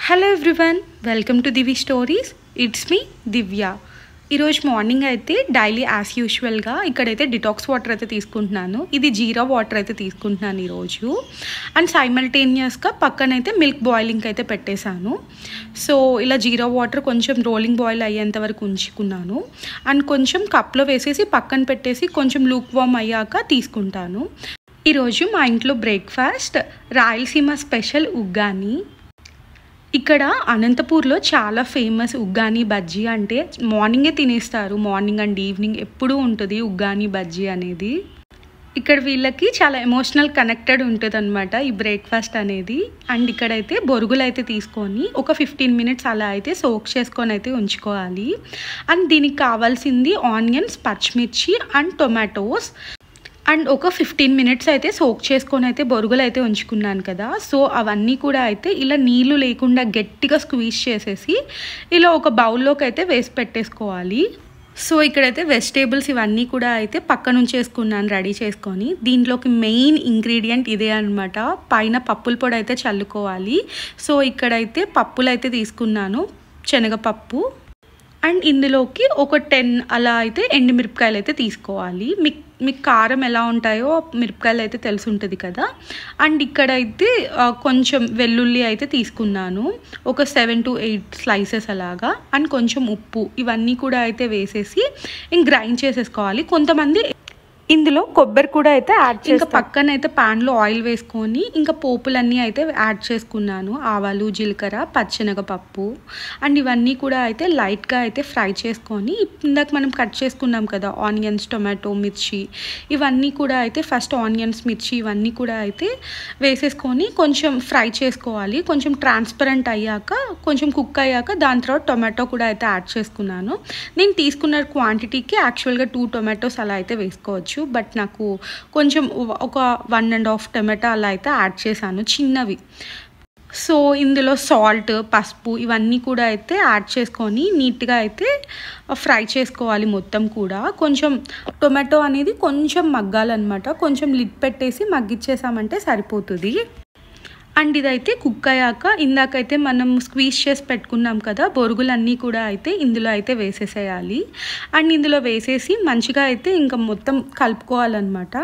Hello everyone, welcome to Divi stories. It's me Divya. ఈరోజు morning అయితే daily as యూజువల్గా ఇక్కడైతే డిటాక్స్ వాటర్ అయితే తీసుకుంటున్నాను. ఇది జీరా వాటర్ అయితే తీసుకుంటున్నాను ఈరోజు. అండ్ సైమల్టేనియస్గా పక్కనైతే మిల్క్ బాయిలింగ్ అయితే పెట్టేశాను. సో ఇలా జీరా వాటర్ కొంచెం రోలింగ్ బాయిల్ అయ్యేంత వరకు ఉంచుకున్నాను. అండ్ కొంచెం కప్లో వేసేసి పక్కన పెట్టేసి కొంచెం లూక్ వామ్ అయ్యాక తీసుకుంటాను. ఈరోజు మా ఇంట్లో బ్రేక్ఫాస్ట్ రాయలసీమ స్పెషల్ ఉగ్గాని. ఇక్కడ అనంతపూర్లో చాలా ఫేమస్ ఉగ్గాని బజ్జీ. అంటే మార్నింగే తినేస్తారు, మార్నింగ్ అండ్ ఈవినింగ్ ఎప్పుడూ ఉంటుంది ఉగ్గాని బజ్జీ అనేది. ఇక్కడ వీళ్ళకి చాలా ఎమోషనల్ కనెక్టెడ్ ఉంటుంది అనమాట ఈ బ్రేక్ఫాస్ట్ అనేది. అండ్ ఇక్కడైతే బొరుగులు అయితే తీసుకొని ఒక 15 minutes అలా అయితే సోక్ చేసుకొని అయితే ఉంచుకోవాలి. అండ్ దీనికి కావాల్సింది ఆనియన్స్, పచ్చిమిర్చి అండ్ టొమాటోస్. అండ్ ఒక 15 minutes అయితే సోక్ చేసుకొని అయితే బొరుగులు అయితే ఉంచుకున్నాను కదా. సో అవన్నీ కూడా అయితే ఇలా నీళ్ళు లేకుండా గట్టిగా స్క్వీజ్ చేసేసి ఇలా ఒక బౌల్లోకి అయితే వేసి పెట్టేసుకోవాలి. సో ఇక్కడైతే వెజిటేబుల్స్ ఇవన్నీ కూడా అయితే పక్కన ఉంచేసుకున్నాను రెడీ చేసుకొని. దీంట్లోకి మెయిన్ ఇంగ్రీడియంట్ ఇదే అనమాట. పైన పప్పుల పొడి అయితే చల్లుకోవాలి. సో ఇక్కడైతే పప్పులు అయితే తీసుకున్నాను, శనగపప్పు. అండ్ ఇందులోకి ఒక 10 అలా అయితే ఎండుమిరపకాయలు అయితే తీసుకోవాలి. మీకు కారం ఎలా ఉంటాయో మిరపకాయలు అయితే తెలిసి ఉంటుంది కదా. అండ్ ఇక్కడైతే కొంచెం వెల్లుల్లి అయితే తీసుకున్నాను, ఒక 7 to 8 slices అలాగా. అండ్ కొంచెం ఉప్పు, ఇవన్నీ కూడా అయితే వేసేసి ఇంక గ్రైండ్ చేసేసుకోవాలి. కొంతమంది ఇందులో కొబ్బరి కూడా అయితే యాడ్ చేసి, ఇంకా పక్కన అయితే ప్యాన్లో ఆయిల్ వేసుకొని ఇంకా పోపులన్నీ అయితే యాడ్ చేసుకున్నాను. ఆవాలు, జీలకర్ర, పచ్చెనగపప్పు. అండ్ ఇవన్నీ కూడా అయితే లైట్గా అయితే ఫ్రై చేసుకొని ఇందాక మనం కట్ చేసుకున్నాం కదా ఆనియన్స్, టొమాటో, మిర్చి, ఇవన్నీ కూడా అయితే ఫస్ట్ ఆనియన్స్, మిర్చి ఇవన్నీ కూడా అయితే వేసేసుకొని కొంచెం ఫ్రై చేసుకోవాలి. కొంచెం ట్రాన్స్పరెంట్ అయ్యాక, కొంచెం కుక్ అయ్యాక దాని తర్వాత టొమాటో కూడా అయితే యాడ్ చేసుకున్నాను. నేను తీసుకున్న క్వాంటిటీకి యాక్చువల్గా 2 tomatoes అలా అయితే వేసుకోవచ్చు. బట్ నాకు కొంచెం ఒక 1.5 టమాటా అలా అయితే యాడ్ చేశాను, చిన్నవి. సో ఇందులో సాల్ట్, పసుపు ఇవన్నీ కూడా అయితే యాడ్ చేసుకొని నీట్గా అయితే ఫ్రై చేసుకోవాలి మొత్తం కూడా. కొంచెం టొమాటో అనేది కొంచెం మగ్గాలన్నమాట. కొంచెం లిడ్ పెట్టేసి మగ్గిచ్చేసామంటే సరిపోతుంది. అండ్ ఇదైతే కుక్ అయ్యాక ఇందాకైతే మనం స్క్వీజ్ చేసి పెట్టుకున్నాం కదా బొరుగులన్నీ కూడా అయితే ఇందులో అయితే వేసేసేయాలి. అండ్ ఇందులో వేసేసి మంచిగా అయితే ఇంకా మొత్తం కలుపుకోవాలన్నమాట.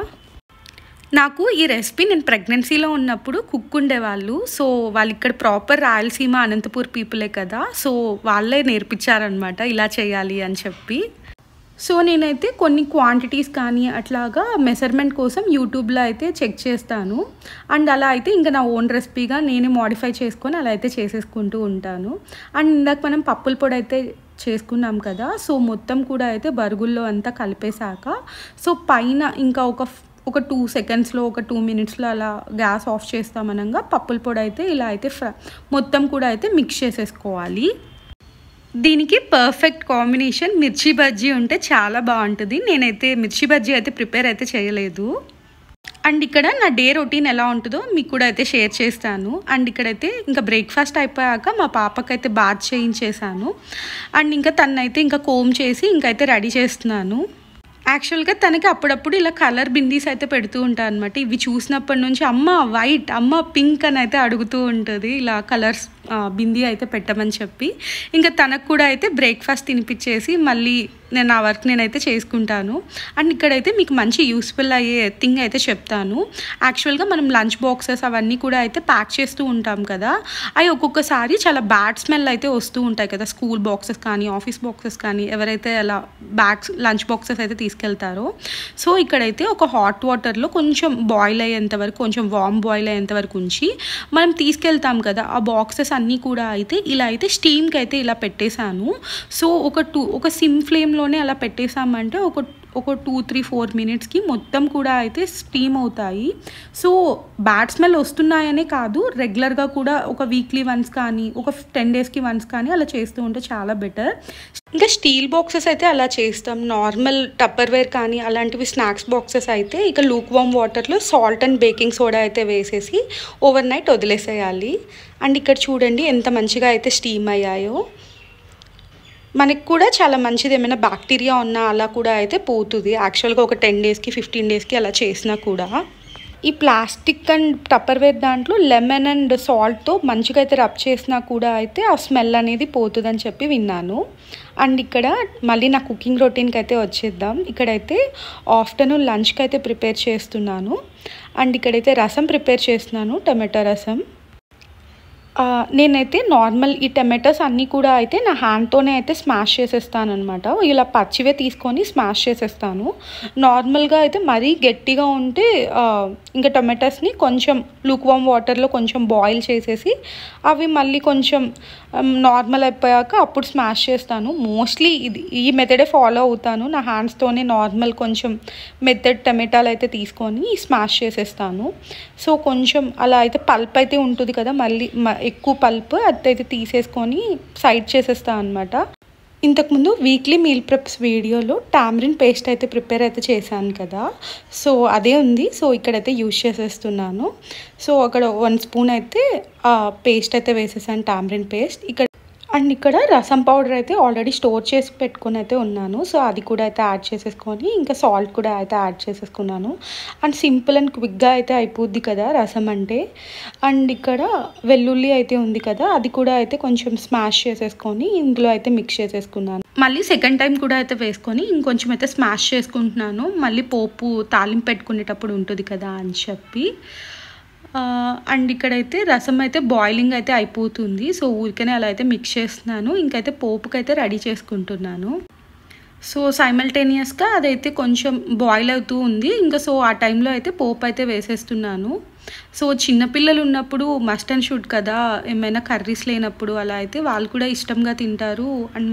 నాకు ఈ రెసిపీ నేను ప్రెగ్నెన్సీలో ఉన్నప్పుడు కుక్ ఉండేవాళ్ళు. సో వాళ్ళు ఇక్కడ ప్రాపర్ రాయలసీమ అనంతపూర్ పీపులే కదా. సో వాళ్ళే నేర్పించారనమాట ఇలా చేయాలి అని చెప్పి. సో నేనైతే కొన్ని క్వాంటిటీస్ కానీ అట్లాగా మెజర్మెంట్ కోసం యూట్యూబ్లో అయితే చెక్ చేస్తాను. అండ్ అలా అయితే ఇంకా నా ఓన్ రెసిపీగా నేనే మోడిఫై చేసుకొని అలా అయితే చేసేసుకుంటూ ఉంటాను. అండ్ ఇందాక మనం పప్పుల పొడి అయితే చేసుకున్నాం కదా. సో మొత్తం కూడా అయితే బరుగుల్లో అంతా కలిపేశాక సో పైన ఇంకా ఒక 2 secondsలో, ఒక 2 minutesలో అలా గ్యాస్ ఆఫ్ చేస్తామనగా పప్పుల పొడి అయితే ఇలా అయితే మొత్తం కూడా అయితే మిక్స్ చేసేసుకోవాలి. దీనికి పర్ఫెక్ట్ కాంబినేషన్ మిర్చి బజ్జీ ఉంటే చాలా బాగుంటుంది. నేనైతే మిర్చి బజ్జీ అయితే ప్రిపేర్ అయితే చేయలేదు. అండ్ ఇక్కడ నా డే రొటీన్ ఎలా ఉంటుందో మీకు కూడా అయితే షేర్ చేస్తాను. అండ్ ఇక్కడైతే ఇంకా బ్రేక్ఫాస్ట్ అయిపోయాక మా పాపకైతే బాత్ చేయించేసాను. అండ్ ఇంకా తనైతే ఇంకా కోమ్ చేసి ఇంకైతే రెడీ చేస్తున్నాను. యాక్చువల్గా తనకి అప్పుడప్పుడు ఇలా కలర్ బిందీస్ అయితే పెడుతూ ఉంటాను అనమాట. ఇవి చూసినప్పటి నుంచి అమ్మ వైట్, అమ్మ పింక్ అని అయితే అడుగుతూ ఉంటుంది. ఇలా కలర్స్ బిందీ అయితే పెట్టమని చెప్పి ఇంకా తనకు కూడా అయితే బ్రేక్ఫాస్ట్ తినిపించేసి మళ్ళీ నేను ఆ వర్క్ నేనైతే చేసుకుంటాను. అండ్ ఇక్కడైతే మీకు మంచి యూస్ఫుల్ అయ్యే థింగ్ అయితే చెప్తాను. యాక్చువల్గా మనం లంచ్ బాక్సెస్ అవన్నీ కూడా అయితే ప్యాక్ చేస్తూ ఉంటాం కదా. అవి ఒక్కొక్కసారి చాలా బ్యాడ్ స్మెల్ అయితే వస్తూ ఉంటాయి కదా. స్కూల్ బాక్సెస్ కానీ, ఆఫీస్ బాక్సెస్ కానీ, ఎవరైతే అలా లంచ్ బాక్సెస్ అయితే తీసుకెళ్తారో. సో ఇక్కడైతే ఒక హాట్ వాటర్లో కొంచెం బాయిల్ అయ్యేంత వరకు, కొంచెం వామ్ బాయిల్ అయ్యేంత వరకు ఉంచి మనం తీసుకెళ్తాం కదా ఆ బాక్సెస్ అన్నీ కూడా అయితే ఇలా అయితే స్టీమ్కి అయితే ఇలా పెట్టేశాను. సో ఒక సిమ్ ఫ్లేమ్లోనే అలా పెట్టేసామంటే ఒక 2-3-4 minutesకి మొత్తం కూడా అయితే స్టీమ్ అవుతాయి. సో బ్యాడ్ స్మెల్ వస్తున్నాయనే కాదు, రెగ్యులర్గా కూడా ఒక వీక్లీ వన్స్ కానీ, ఒక 10 daysకి వన్స్ కానీ అలా చేస్తూ ఉంటే చాలా బెటర్. ఇంకా స్టీల్ బాక్సెస్ అయితే అలా చేస్తాం. నార్మల్ టప్పర్వేర్ కానీ అలాంటివి స్నాక్స్ బాక్సెస్ అయితే ఇక లూక్ వామ్ వాటర్లో సాల్ట్ అండ్ బేకింగ్ సోడా అయితే వేసేసి ఓవర్ నైట్ వదిలేసేయాలి. అండ్ ఇక్కడ చూడండి ఎంత మంచిగా అయితే స్టీమ్ అయ్యాయో. మనకి కూడా చాలా మంచిది, ఏమైనా బ్యాక్టీరియా ఉన్నా అలా కూడా అయితే పోతుంది యాక్చువల్గా ఒక 10 daysకి 15 daysకి అలా చేసినా కూడా. ఈ ప్లాస్టిక్ అండ్ టప్పర్వేర్ దాంట్లో లెమన్ అండ్ సాల్ట్తో మంచిగా అయితే రబ్ చేసినా కూడా అయితే ఆ స్మెల్ అనేది పోతుందని చెప్పి విన్నాను. అండ్ ఇక్కడ మళ్ళీ నా కుకింగ్ రొటీన్కి అయితే వచ్చేద్దాం. ఇక్కడైతే ఆఫ్టర్నూన్ లంచ్కి అయితే ప్రిపేర్ చేస్తున్నాను. అండ్ ఇక్కడైతే రసం ప్రిపేర్ చేస్తున్నాను, టమాటా రసం. నేనైతే నార్మల్ ఈ టమాటోస్ అన్నీ కూడా అయితే నా హ్యాండ్తోనే అయితే స్మాష్ చేసేస్తాను అనమాట. ఇలా పచ్చివే తీసుకొని స్మాష్ చేసేస్తాను. నార్మల్గా అయితే మరీ గట్టిగా ఉంటే ఇంకా టమాటోస్ని కొంచెం లూక్వామ్ వాటర్లో కొంచెం బాయిల్ చేసేసి అవి మళ్ళీ కొంచెం నార్మల్ అయిపోయాక అప్పుడు స్మాష్ చేస్తాను. మోస్ట్లీ ఈ మెథడే ఫాలో అవుతాను. నా హ్యాండ్స్తోనే నార్మల్ కొంచెం మెథడ్ టమాటాలు అయితే తీసుకొని స్మాష్ చేసేస్తాను. సో కొంచెం అలా అయితే పల్ప్ అయితే ఉంటుంది కదా, మళ్ళీ ఎక్కువ పల్ప్ అదైతే తీసేసుకొని సైడ్ చేసేస్తాను అనమాట. ఇంతకుముందు వీక్లీ మీల్ ప్రెప్స్ వీడియోలో టామరిన్ పేస్ట్ అయితే ప్రిపేర్ అయితే చేశాను కదా, సో అదే ఉంది. సో ఇక్కడైతే యూజ్ చేసేస్తున్నాను. సో అక్కడ 1 స్పూన్ అయితే పేస్ట్ అయితే వేసేసాను, టామరిన్ పేస్ట్. ఇక్కడ రసం పౌడర్ అయితే ఆల్రెడీ స్టోర్ చేసి పెట్టుకొని అయితే ఉన్నాను. సో అది కూడా అయితే యాడ్ చేసేసుకొని ఇంకా సాల్ట్ కూడా అయితే యాడ్ చేసేసుకున్నాను. అండ్ సింపుల్ అండ్ క్విక్గా అయితే అయిపోద్ది కదా రసం అంటే. అండ్ ఇక్కడ వెల్లుల్లి అయితే ఉంది కదా, అది కూడా అయితే కొంచెం స్మాష్ చేసేసుకొని ఇందులో అయితే మిక్స్ చేసేసుకున్నాను. మళ్ళీ సెకండ్ టైం కూడా అయితే వేసుకొని ఇంకొంచెం అయితే స్మాష్ చేసుకుంటున్నాను. మళ్ళీ పోపు తాలింపు పెట్టుకునేటప్పుడు ఉంటుంది కదా అని చెప్పి. అండ్ ఇక్కడైతే రసం అయితే బాయిలింగ్ అయితే అయిపోతుంది. సో ఊరికనే అలా అయితే మిక్స్ చేస్తున్నాను. ఇంకైతే పోపుకైతే రెడీ చేసుకుంటున్నాను. సో సైమల్టేనియస్గా అదైతే కొంచెం బాయిల్ అవుతూ ఉంది. ఇంకా సో ఆ టైంలో అయితే పోపు అయితే వేసేస్తున్నాను. సో చిన్నపిల్లలు ఉన్నప్పుడు మస్ట్ అండ్ షుడ్ కదా, ఏమైనా కర్రీస్ లేనప్పుడు అలా అయితే వాళ్ళు కూడా ఇష్టంగా తింటారు. అండ్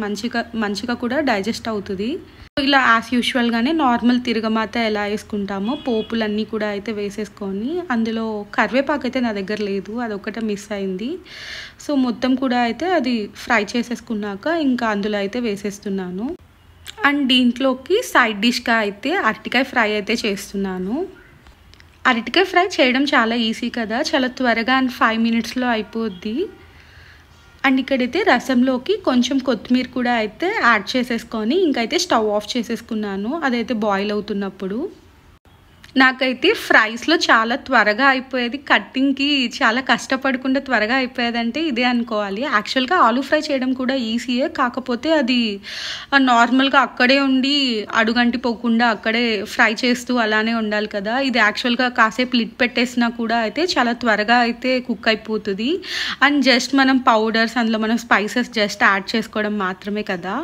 మంచిగా కూడా డైజెస్ట్ అవుతుంది. ఇలా యాజ్ యూజువల్గానే నార్మల్ తిరగమాత ఎలా వేసుకుంటామో పోపులన్నీ కూడా అయితే వేసేసుకొని, అందులో కరివేపాకు అయితే నా దగ్గర లేదు, అదొక్కటే మిస్ అయింది. సో మొత్తం కూడా అయితే అది ఫ్రై చేసేసుకున్నాక ఇంకా అందులో అయితే వేసేస్తున్నాను. అండ్ దీంట్లోకి సైడ్ డిష్గా అయితే అరటికాయ ఫ్రై అయితే చేస్తున్నాను. అరటికాయ ఫ్రై చేయడం చాలా ఈజీ కదా, చాలా త్వరగా అండ్ 5 మినిట్స్లో అయిపోద్ది. అండ్ ఇక్కడైతే రసంలోకి కొంచెం కొత్తిమీర కూడా అయితే యాడ్ చేసేసుకొని ఇంకైతే స్టవ్ ఆఫ్ చేసేసుకున్నాను. అదైతే బాయిల్ అవుతున్నప్పుడు నాకైతే ఫ్రైస్లో చాలా త్వరగా అయిపోయేది, కట్టింగ్కి చాలా కష్టపడకుండా త్వరగా అయిపోయేదంటే ఇదే అనుకోవాలి. యాక్చువల్గా ఆలూ ఫ్రై చేయడం కూడా ఈజీయే, కాకపోతే అది నార్మల్గా అక్కడే ఉండి అడుగంటి పోకుండా అక్కడే ఫ్రై చేస్తూ అలానే ఉండాలి కదా. ఇది యాక్చువల్గా కాసేపు లిడ్ పెట్టేసినా కూడా అయితే చాలా త్వరగా అయితే కుక్ అయిపోతుంది. అండ్ జస్ట్ మనం పౌడర్స్ అందులో మనం స్పైసెస్ జస్ట్ యాడ్ చేసుకోవడం మాత్రమే కదా.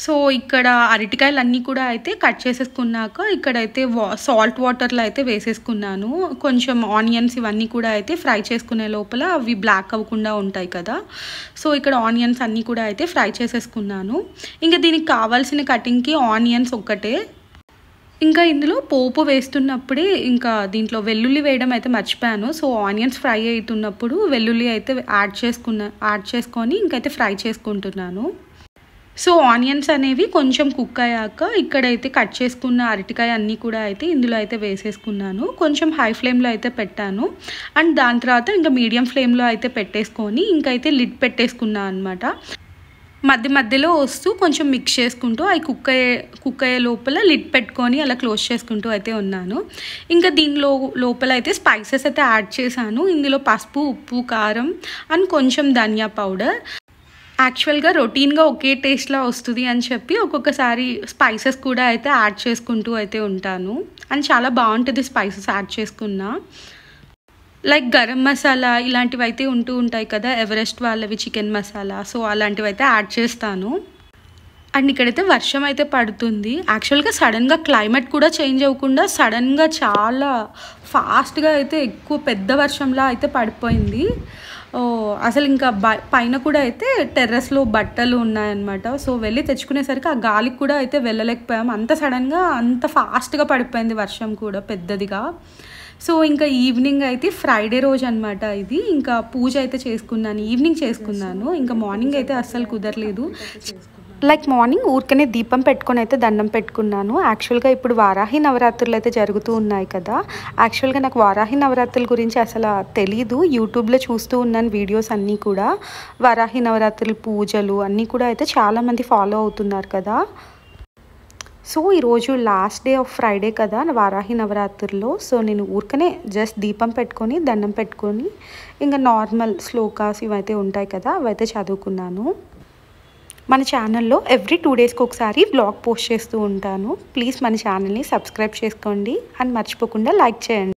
సో ఇక్కడ అరటికాయలు అన్నీ కూడా అయితే కట్ చేసేసుకున్నాక ఇక్కడైతే సాల్ట్ వాటర్లో అయితే వేసేసుకున్నాను. కొంచెం ఆనియన్స్ ఇవన్నీ కూడా అయితే ఫ్రై చేసుకునే లోపల అవి బ్లాక్ అవ్వకుండా ఉంటాయి కదా. సో ఇక్కడ ఆనియన్స్ అన్నీ కూడా అయితే ఫ్రై చేసేసుకున్నాను. ఇంకా దీనికి కావాల్సిన కటింగ్కి ఆనియన్స్ ఒక్కటే. ఇంకా ఇందులో పోపు వేస్తున్నప్పుడే ఇంకా దీంట్లో వెల్లుల్లి వేయడం అయితే మర్చిపోయాను. సో ఆనియన్స్ ఫ్రై అవుతున్నప్పుడు వెల్లుల్లి అయితే యాడ్ చేసుకొని ఇంకైతే ఫ్రై చేసుకుంటున్నాను. సో ఆనియన్స్ అనేవి కొంచెం కుక్ అయ్యాక ఇక్కడైతే కట్ చేసుకున్న అరటికాయ అన్నీ కూడా అయితే ఇందులో అయితే వేసేసుకున్నాను. కొంచెం హై ఫ్లేమ్లో అయితే పెట్టాను. అండ్ దాని తర్వాత ఇంకా మీడియం ఫ్లేమ్లో అయితే పెట్టేసుకొని ఇంకైతే లిడ్ పెట్టేసుకున్నాను అనమాట. మధ్యలో వస్తూ కొంచెం మిక్స్ చేసుకుంటూ అవి కుక్ అయ్యే లోపల లిడ్ పెట్టుకొని అలా క్లోజ్ చేసుకుంటూ అయితే ఉన్నాను. ఇంకా దీనిలో లోపల అయితే స్పైసెస్ అయితే యాడ్ చేశాను. ఇందులో పసుపు, ఉప్పు, కారం అండ్ కొంచెం ధనియా పౌడర్. యాక్చువల్గా రొటీన్గా ఒకే టేస్ట్లో వస్తుంది అని చెప్పి ఒక్కొక్కసారి స్పైసెస్ కూడా అయితే యాడ్ చేసుకుంటూ అయితే ఉంటాను. అండ్ చాలా బాగుంటుంది స్పైసెస్ యాడ్ చేసుకున్నా. లైక్ గరం మసాలా ఇలాంటివి అయితే ఉంటాయి కదా, ఎవరెస్ట్ వాళ్ళవి చికెన్ మసాలా, సో అలాంటివి అయితే యాడ్ చేస్తాను. అండ్ ఇక్కడైతే వర్షం అయితే పడుతుంది. యాక్చువల్గా సడన్గా క్లైమేట్ కూడా చేంజ్ అవ్వకుండా సడన్గా చాలా ఫాస్ట్గా అయితే ఎక్కువ పెద్ద వర్షంలా అయితే పడిపోయింది. అసలు ఇంకా పైన కూడా అయితే టెర్రస్లో బట్టలు ఉన్నాయన్నమాట. సో వెళ్ళి తెచ్చుకునేసరికి ఆ గాలికి కూడా అయితే వెళ్ళలేకపోయాం, అంత సడన్గా అంత ఫాస్ట్గా పడిపోయింది వర్షం కూడా పెద్దదిగా. సో ఇంకా ఈవినింగ్ అయితే ఫ్రైడే రోజు అనమాట ఇది. ఇంకా పూజ అయితే చేసుకున్నాను, ఈవినింగ్ చేసుకున్నాను. ఇంకా మార్నింగ్ అయితే అస్సలు కుదరలేదు. లైక్ మార్నింగ్ ఊరికనే దీపం పెట్టుకొని అయితే దండం పెట్టుకున్నాను. యాక్చువల్గా ఇప్పుడు వారాహి నవరాత్రులు అయితే జరుగుతూ ఉన్నాయి కదా. యాక్చువల్గా నాకు వారాహి నవరాత్రుల గురించి అసలు తెలీదు, యూట్యూబ్లో చూస్తూ ఉన్నాను వీడియోస్ అన్నీ కూడా. వారాహి నవరాత్రుల పూజలు అన్నీ కూడా అయితే చాలామంది ఫాలో అవుతున్నారు కదా. సో ఈరోజు లాస్ట్ డే ఆఫ్ ఫ్రైడే కదా వారాహి నవరాత్రుల్లో. సో నేను ఊరికనే జస్ట్ దీపం పెట్టుకొని దండం పెట్టుకొని ఇంకా నార్మల్ శ్లోకాస్ ఇవైతే ఉంటాయి కదా అవైతే చదువుకున్నాను. మన ఛానల్లో ఎవ్రీ 2 డేస్కి ఒకసారి వ్లాగ్ పోస్ట్ చేస్తూ ఉంటాను. ప్లీజ్ మన ఛానల్ని సబ్స్క్రైబ్ చేసుకోండి అండ్ మర్చిపోకుండా లైక్ చేయండి.